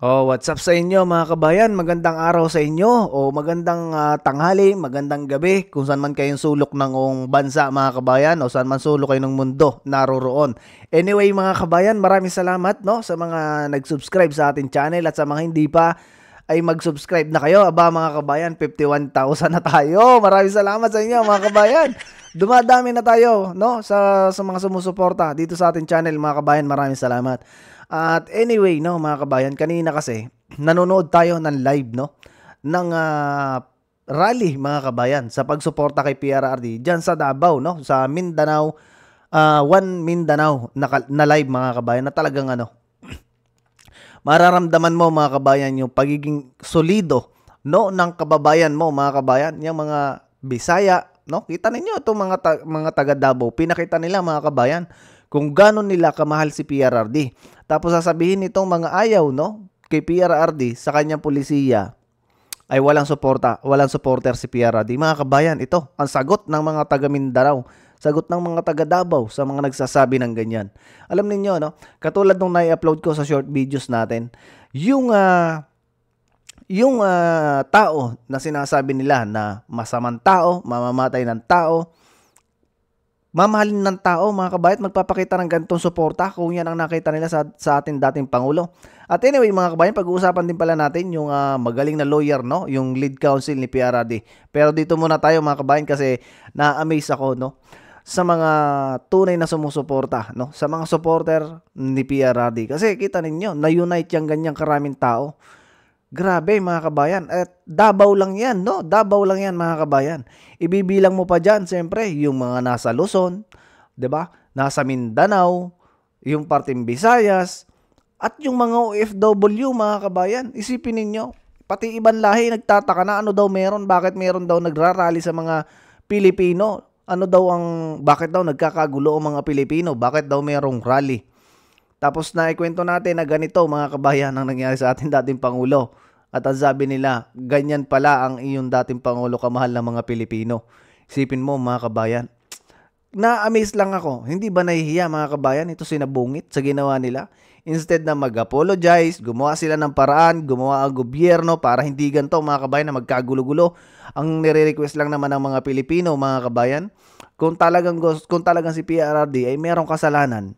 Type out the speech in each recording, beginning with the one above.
Oh, what's up sa inyo mga kabayan? Magandang araw sa inyo o magandang tanghali, magandang gabi kung saan man kayong sulok ng bansa mga kabayan o saan man sulok kayo ng mundo naroroon. Anyway mga kabayan, maraming salamat no sa mga nag-subscribe sa ating channel at sa mga hindi pa ay mag-subscribe na kayo. Aba mga kabayan, 51,000 na tayo. Maraming salamat sa inyo mga kabayan. Dumadami na tayo no sa mga sumusuporta dito sa ating channel mga kabayan. Maraming salamat. At anyway, no, mga kabayan, kanina kasi nanonood tayo ng live, no, ng rally, mga kabayan, sa pagsuporta kay PRRD diyan sa Davao, no, sa Mindanao, One Mindanao na live, mga kabayan, na talagang mararamdaman mo, mga kabayan, yung pagiging solido, no, ng kababayan mo, mga kabayan, yung mga Bisaya, no, kita ninyo itong mga taga Davao, pinakita nila, mga kabayan, kung gano'n nila kamahal si PRRD. Tapos sasabihin nitong mga ayaw, no, kay PRRD sa kanyang pulisiya ay walang suporta, walang supporter si PRRD. Mga kabayan, ito ang sagot ng mga taga Mindanao, sagot ng mga taga Davao sa mga nagsasabi ng ganyan. Alam niyo, no, katulad nung nai-upload ko sa short videos natin, yung tao na sinasabi nila na masamang tao, mamamatay ng tao, mamahalin ng tao, mga kabayan, magpapakita ng ganitong suporta kung yan ang nakita nila sa ating dating Pangulo. At anyway, mga kabayan, pag-uusapan din pala natin yung magaling na lawyer, no? Yung lead counsel ni PRRD. Pero dito muna tayo, mga kabayan, kasi na-amaze ako, no? Sa mga tunay na sumusuporta, no? Sa mga supporter ni PRRD. Kasi kita ninyo, na-unite yung ganyang karaming tao. Grabe mga kabayan, at Davao lang yan, no? Davao lang yan mga kabayan. Ibibilang mo pa dyan, siyempre, yung mga nasa Luzon, 'di ba? Nasa Mindanao, yung parting Visayas, at yung mga OFW mga kabayan. Isipin ninyo, pati ibang lahi nagtataka na ano daw meron, bakit meron daw nagrarally sa mga Pilipino? Bakit daw nagkakagulo ang mga Pilipino? Bakit daw merong rally? Tapos naikwento natin na ganito mga kabayan ang nangyari sa ating dating Pangulo. At ang sabi nila, ganyan pala ang iyong dating Pangulo kamahal ng mga Pilipino. Isipin mo mga kabayan. Na-amaze lang ako. Hindi ba nahihiya mga kabayan? Ito sinabungit sa ginawa nila. Instead na mag-apologize, gumawa sila ng paraan, gumawa ang gobyerno para hindi ganito mga kabayan na magkagulo-gulo. Ang nire-request lang naman ng mga Pilipino mga kabayan. Kung talagang si PRRD ay merong kasalanan,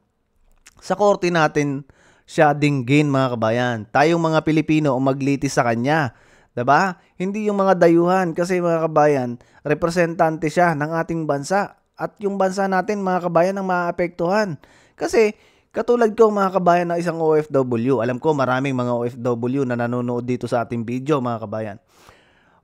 sa korte natin siya dinggin mga kabayan. Tayong mga Pilipino ang maglitis sa kanya. 'Di ba? Hindi yung mga dayuhan kasi mga kabayan, representante siya ng ating bansa. At yung bansa natin mga kabayan ang maaapektuhan. Kasi katulad ko mga kabayan na isang OFW, alam ko maraming mga OFW na nanonood dito sa ating video mga kabayan.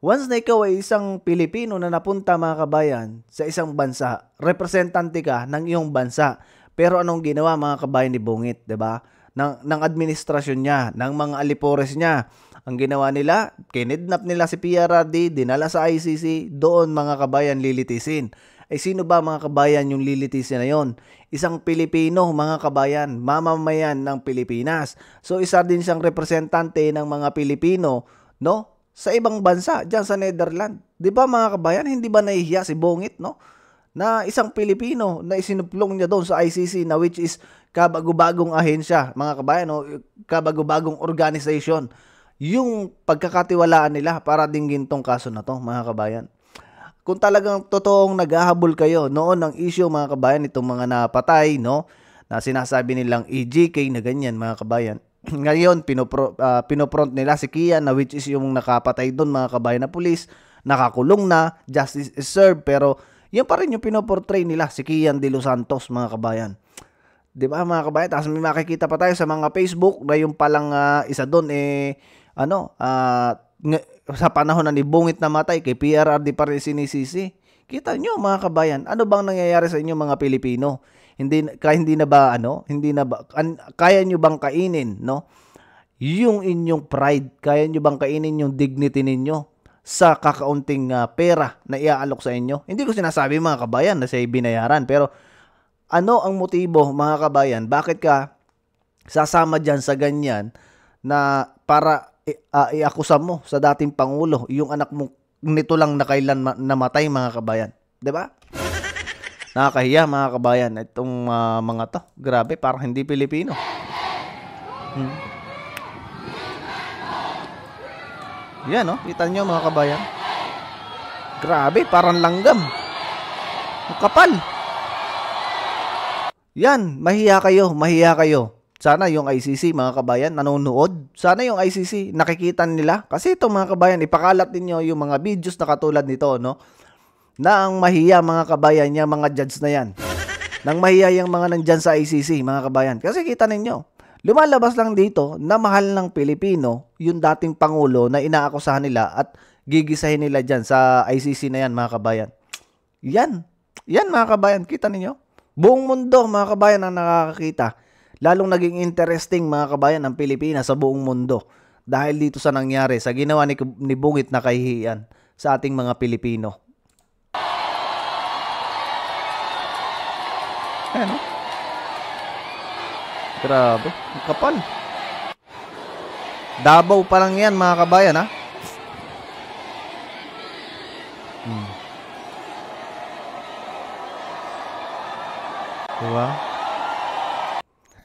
Once na ikaw ay isang Pilipino na napunta mga kabayan sa isang bansa, representante ka ng iyong bansa. Pero anong ginawa mga kabayan ni Bungit, 'di ba? Ng administrasyon niya, ng mga alipores niya. Ang ginawa nila, kinidnap nila si PRRD, dinala sa ICC, doon mga kabayan lilitisin. Ay sino ba mga kabayan yung lilitisin na yon? Isang Pilipino mga kabayan, mamamayan ng Pilipinas. So isa din siyang representante ng mga Pilipino, no? Sa ibang bansa, diyan sa Netherlands. 'Di ba mga kabayan, hindi ba nahihiya si Bungit, no? Na isang Pilipino na isinuplong niya doon sa ICC na which is kabago-bagong ahensya, mga kabayan, no? Kabago-bagong organization. Yung pagkakatiwalaan nila para dinggin tong kaso na to, mga kabayan. Kung talagang totoong naghahabol kayo noon ng issue, mga kabayan, itong mga napatay, no? Na sinasabi nilang EJK na ganyan, mga kabayan. Ngayon, pinopront nila si Kian na which is yung nakapatay doon, mga kabayan, na pulis, nakakulong na, justice is served, pero yan pa rin yung pinoportray nila, si Kian de los Santos, mga kabayan. 'Di ba mga kabayan? Tapos may makikita pa tayo sa mga Facebook na yung palang isa doon sa panahon na ni Bungit namatay, kay PRRD pa rin sinisisi. Kita nyo mga kabayan, ano bang nangyayari sa inyo mga Pilipino? Hindi na ba kaya nyo bang kainin, no? Yung inyong pride, kaya nyo bang kainin yung dignity ninyo sa kakaunting pera na iaalok sa inyo? Hindi ko sinasabi mga kabayan na siya binayaran, pero ano ang motibo mga kabayan? Bakit ka sasama dyan sa ganyan na para iakusa mo sa dating Pangulo yung anak mo nito lang na kailan namatay mga kabayan? 'Di ba? Nakakahiya mga kabayan itong mga to. Grabe, parang hindi Pilipino. Yan, no? Kita nyo mga kabayan. Grabe, parang langgam. Ang kapal. Yan, mahiya kayo, mahiya kayo. Sana yung ICC, mga kabayan, nanonood. Sana yung ICC, nakikita nila. Kasi ito, mga kabayan, ipakalat ninyo yung mga videos na katulad nito, no? Na ang mahiya, mga kabayan, yung mga judge na yan. Nang mahiya yung mga nandyan sa ICC, mga kabayan. Kasi kita ninyo, lumalabas lang dito na mahal ng Pilipino yung dating Pangulo na inaakusahan nila at gigisahin nila dyan sa ICC na yan, mga kabayan. Yan. Yan, mga kabayan, kita ninyo. Buong mundo, mga kabayan, ang nakakakita. Lalong naging interesting, mga kabayan, ang Pilipinas sa buong mundo. Dahil dito sa nangyari, sa ginawa ni Bungit na kahihiyan sa ating mga Pilipino. Ayan, oh. Grabe, ang kapal. Davao pa lang yan, mga kabayan, ha? Diba?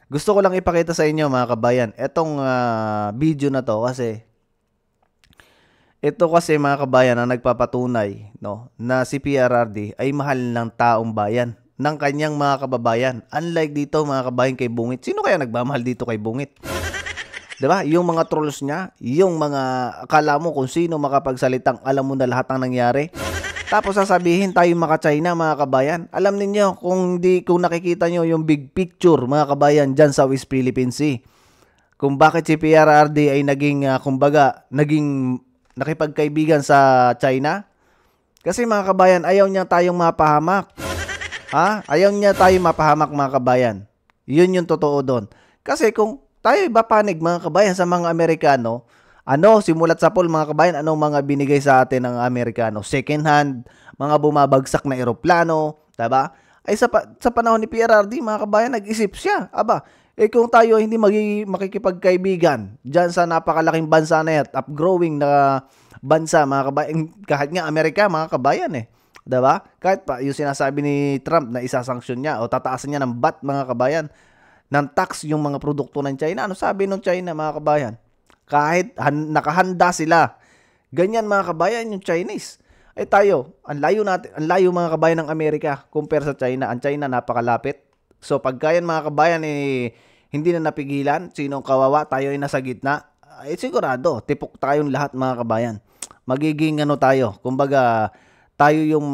Gusto ko lang ipakita sa inyo, mga kabayan, etong video na to kasi ito kasi, mga kabayan, ang nagpapatunay, no, na si PRRD ay mahal ng taong bayan, ng kanyang mga kababayan. Unlike dito, mga kabayan, kay Bungit. Sino kaya nagmamahal dito kay Bungit? Diba? Yung mga trolls niya, yung mga akala mo kung sino makapagsalitang alam mo na lahat ng nangyari. Tapos sasabihin tayo maka-China, mga kabayan. Alam niyo kung nakikita nyo yung big picture, mga kabayan, dyan sa West Philippine Sea. Kung bakit si PRRD ay naging, naging nakipagkaibigan sa China. Kasi, mga kabayan, ayaw niya tayong mapahamak. Ha? Ayaw niya tayong mapahamak, mga kabayan. Yun yung totoo doon. Kasi kung tayo ibapanig, mga kabayan, sa mga Amerikano, simulat sa poll, mga kabayan, anong mga binigay sa atin ng Amerikano? Second hand, mga bumabagsak na eroplano, diba? Ay sa panahon ni PRRD, mga kabayan, nag-isip siya. Kung tayo hindi makikipagkaibigan dyan sa napakalaking bansa na yan, upgrowing na bansa, mga kabayan, kahit nga Amerika, mga kabayan, diba? Kahit pa yung sinasabi ni Trump na isasanksyon niya o tataasan niya ng VAT, mga kabayan, ng tax yung mga produkto ng China. Ano sabi ng China, mga kabayan? Kahit nakahanda sila. Ganyan, mga kabayan, yung Chinese. Tayo, ang layo mga kabayan ng Amerika compare sa China. Ang China napakalapit. So pagka yan, mga kabayan, hindi na napigilan, sinong kawawa, tayo ay nasa gitna, sigurado, tipok tayong lahat, mga kabayan. Magiging tayo, kumbaga, tayo yung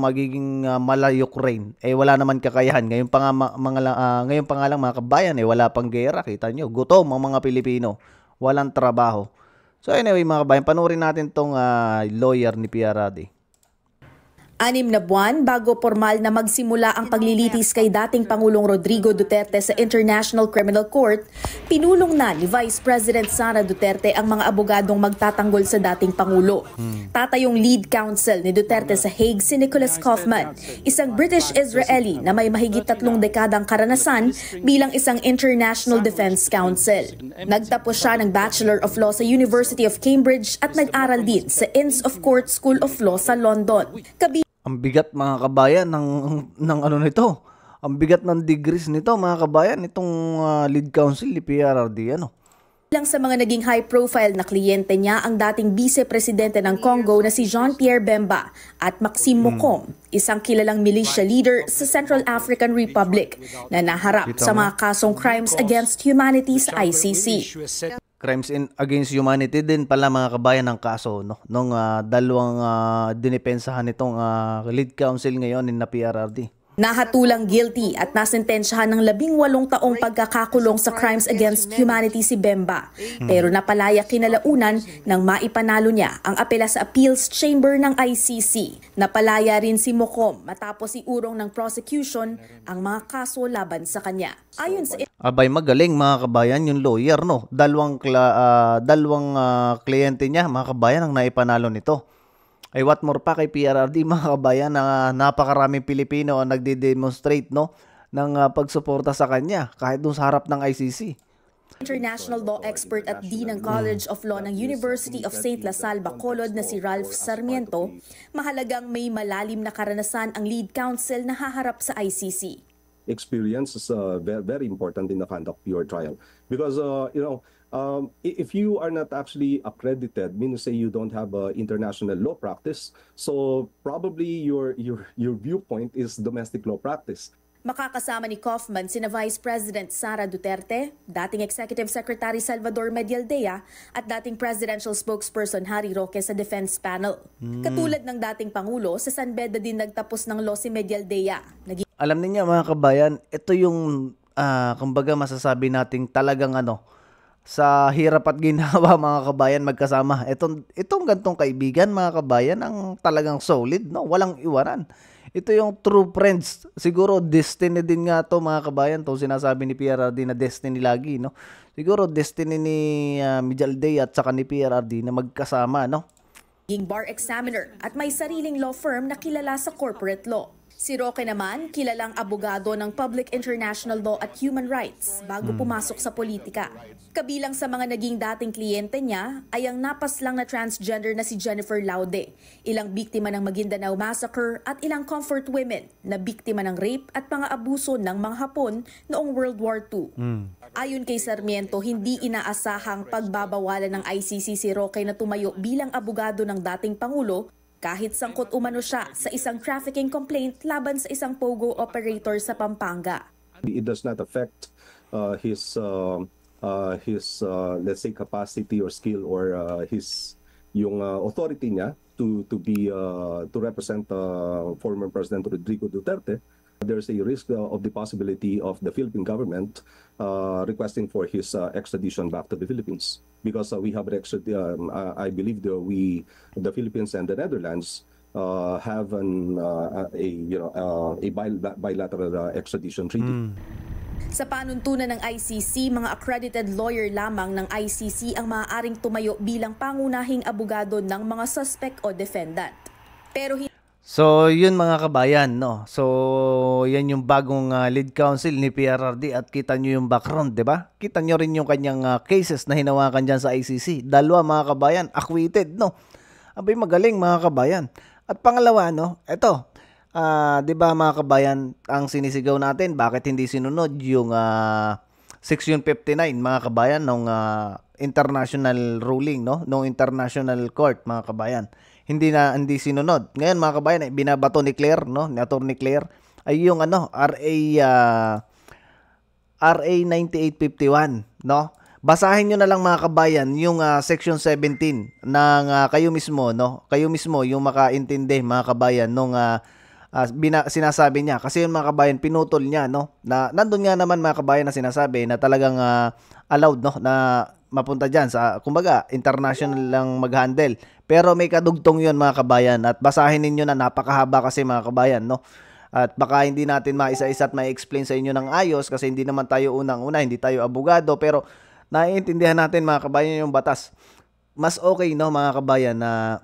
magiging mala-Ukraine. Wala naman kakayahan. Ngayon pa nga lang, mga kabayan, wala pang gera. Kita nyo, gutom ang mga Pilipino. Walang trabaho. So anyway, mga kabayan, panoorin natin tong lawyer ni PRRD. 6 na buwan bago formal na magsimula ang paglilitis kay dating Pangulong Rodrigo Duterte sa International Criminal Court, pinulong na ni Vice President Sara Duterte ang mga abogadong magtatanggol sa dating Pangulo. Tatayong lead counsel ni Duterte sa Hague si Nicholas Kaufman, isang British-Israeli na may mahigit 3 dekadang karanasan bilang isang International Defense Counsel. Nagtapos siya ng Bachelor of Law sa University of Cambridge at nag-aral din sa Inns of Court School of Law sa London. Ang bigat, mga kabayan, ng nito. Ang bigat ng degrees nito, mga kabayan, itong lead counsel ni PRRD, Ilang sa mga naging high-profile na kliyente niya ang dating vice-presidente ng Congo na si Jean-Pierre Bemba at Maxime Mocom, isang kilalang militia leader sa Central African Republic na naharap sa mga kasong crimes against humanity sa ICC. Crimes against humanity din pala, mga kabayan, ng kaso, no? Nung dalawang dinipensahan nitong lead counsel ngayon ni PRRD. Nahatulang guilty at nasentensyahan ng 18 taong pagkakakulong sa crimes against humanity si Bemba. Pero napalaya kinalaunan nang maipanalo niya ang apela sa Appeals Chamber ng ICC. Napalaya rin si Mocom matapos iurong ng prosecution ang mga kaso laban sa kanya. Ayon sa Abay, magaling, mga kabayan, yung lawyer, no? Dalawang kliyente niya, mga kabayan, ang naipanalo nito. What more pa kay PRRD, mga kabayan, na napakaraming Pilipino ang nagde-demonstrate, no, ng pagsuporta sa kanya kahit dun sa harap ng ICC. International law expert at Dean ng College of Law ng University of St. Lasal, Bacolod na si Ralph Sarmiento, mahalagang may malalim na karanasan ang lead counsel na haharap sa ICC. Experience is very important in the conduct of your trial because If you are not actually accredited, meaning say you don't have a international law practice, so probably your viewpoint is domestic law practice. Makakasama ni Kaufman sina Vice President Sara Duterte, dating Executive Secretary Salvador Medialdea at dating Presidential Spokesperson Harry Roque sa defense panel. Katulad ng dating Pangulo, sa San Beda din nagtapos ng law si Medialdea. Alam niyo mga kabayan, ito yung kumbaga masasabi nating talagang sa hirap at ginhawa mga kabayan magkasama. Itong gantong kaibigan mga kabayan ang talagang solid, no? Walang iwanan. Ito yung true friends. Siguro destiny din nga to mga kabayan. To sinasabi ni PRRD na destiny lagi, no? Siguro destiny ni Medialdea at saka ni PRRD na magkasama, no? Bar examiner at may sariling law firm na kilala sa corporate law. Si Roque naman, kilalang abogado ng Public International Law at Human Rights bago pumasok sa politika. Kabilang sa mga naging dating kliyente niya ay ang napaslang na transgender na si Jennifer Laude, ilang biktima ng Maguindanao Massacre at ilang comfort women na biktima ng rape at mga abuso ng mga Hapon noong World War II. Ayon kay Sarmiento, hindi inaasahang pagbabawalan ng ICC si Roque na tumayo bilang abogado ng dating Pangulo kahit sangkot umano siya sa isang trafficking complaint laban sa isang pogo operator sa Pampanga. It does not affect his let's say capacity or skill or yung authority niya to represent former President Rodrigo Duterte. There's a risk of the possibility of the Philippine government requesting for his extradition back to the Philippines because we have I believe the Philippines and the Netherlands have a bilateral extradition treaty. Sa panuntunan ng ICC, mga accredited lawyer lamang ng ICC ang maaaring tumayo bilang pangunahing abogado ng mga suspect o defendant. Pero So, yun mga kabayan, no? So, yan yung bagong lead counsel ni PRRD at kita nyo yung background, di ba? Kita nyo rin yung kanyang cases na hinawakan dyan sa ICC. Dalawa mga kabayan, acquitted, no? Abay, magaling mga kabayan. At pangalawa, no? Ito, di ba mga kabayan, ang sinisigaw natin, bakit hindi sinunod yung Section 59 mga kabayan ng international ruling, no? Nung international court mga kabayan. Hindi sinunod. Ngayon mga kabayan, binabato ni Claire, no, ni Attorney Claire, ay yung RA 9851, no? Basahin niyo na lang mga kabayan yung Section 17 ng kayo mismo, no? Kayo mismo yung makaintindi mga kabayan nung sinasabi niya. Kasi yung mga kabayan pinutol niya, no? Na nandun nga naman mga kabayan na sinasabi na talagang allowed, no, na mapunta dyan sa, kumbaga, international lang mag-handle. Pero may kadugtong yun mga kabayan at basahin ninyo na napakahaba kasi mga kabayan, no? At baka hindi natin maisa-isa at ma-explain sa inyo ng ayos kasi hindi naman tayo unang-una, hindi tayo abogado, pero naiintindihan natin mga kabayan yung batas. Mas okay, no mga kabayan, na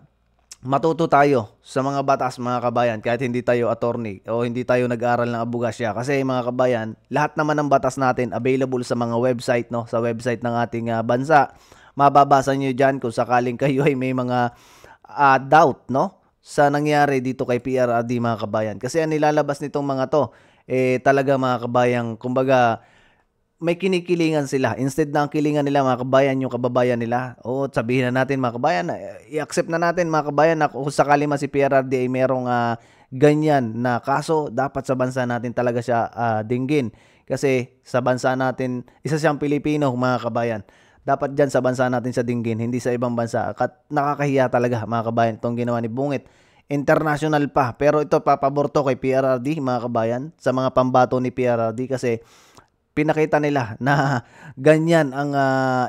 matuto tayo sa mga batas mga kabayan kahit hindi tayo attorney o hindi tayo nag-aral ng abogasya kasi mga kabayan, lahat naman ng batas natin available sa mga website, no, sa website ng ating bansa. Mababasa niyo diyan kung sakaling kayo ay may mga doubt, no, sa nangyari dito kay PRRD mga kabayan. Kasi ang nilalabas nitong mga to talaga mga kabayan, kumbaga may kinikilingan sila. Instead na ang kilingan nila mga kabayan yung kababayan nila. O sabihin na natin mga kabayan, i-accept na natin mga kabayan na kung sakali man si PRRD ay merong ganyan na kaso, dapat sa bansa natin talaga siya dinggin. Kasi sa bansa natin, isa siyang Pilipino mga kabayan. Dapat dyan sa bansa natin siya dinggin, hindi sa ibang bansa. Nakakahiya talaga mga kabayan itong ginawa ni Bungit. International pa. Pero ito papabor to kay PRRD mga kabayan, sa mga pambato ni PRRD kasi pinakita nila na ganyan ang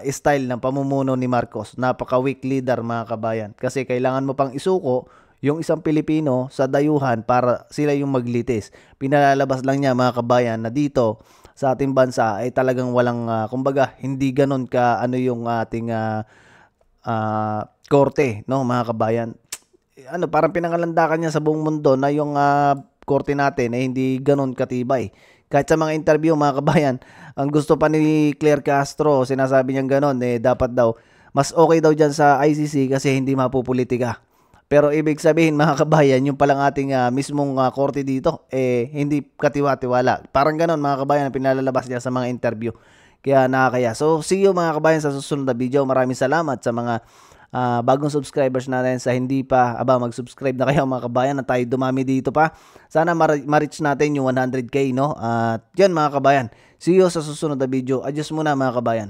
style ng pamumuno ni Marcos. Napaka-weak leader mga kabayan. Kasi kailangan mo pang isuko yung isang Pilipino sa dayuhan para sila yung maglitis. Pinalalabas lang niya mga kabayan na dito sa ating bansa ay talagang walang, kumbaga, hindi ganon ka yung ating korte, no mga kabayan. Parang pinangalandakan niya sa buong mundo na yung korte natin ay hindi ganon katibay. Kahit sa mga interview mga kabayan, ang gusto pa ni Claire Castro, sinasabi niyang gano'n, dapat daw, mas okay daw dyan sa ICC kasi hindi mapupolitika. Pero ibig sabihin mga kabayan, yung palang ating mismong korte dito, hindi katiwa-tiwala. Parang gano'n mga kabayan, pinalalabas niya sa mga interview. Kaya nakakaya. So, see you mga kabayan sa susunod na video. Maraming salamat sa mga bagong subscribers natin. Sa hindi pa, mag-subscribe na kayo mga kabayan na tayo dumami dito pa. Sana ma-reach natin yung 100k, no? At yan mga kabayan. See you sa susunod na video. Adios muna mga kabayan.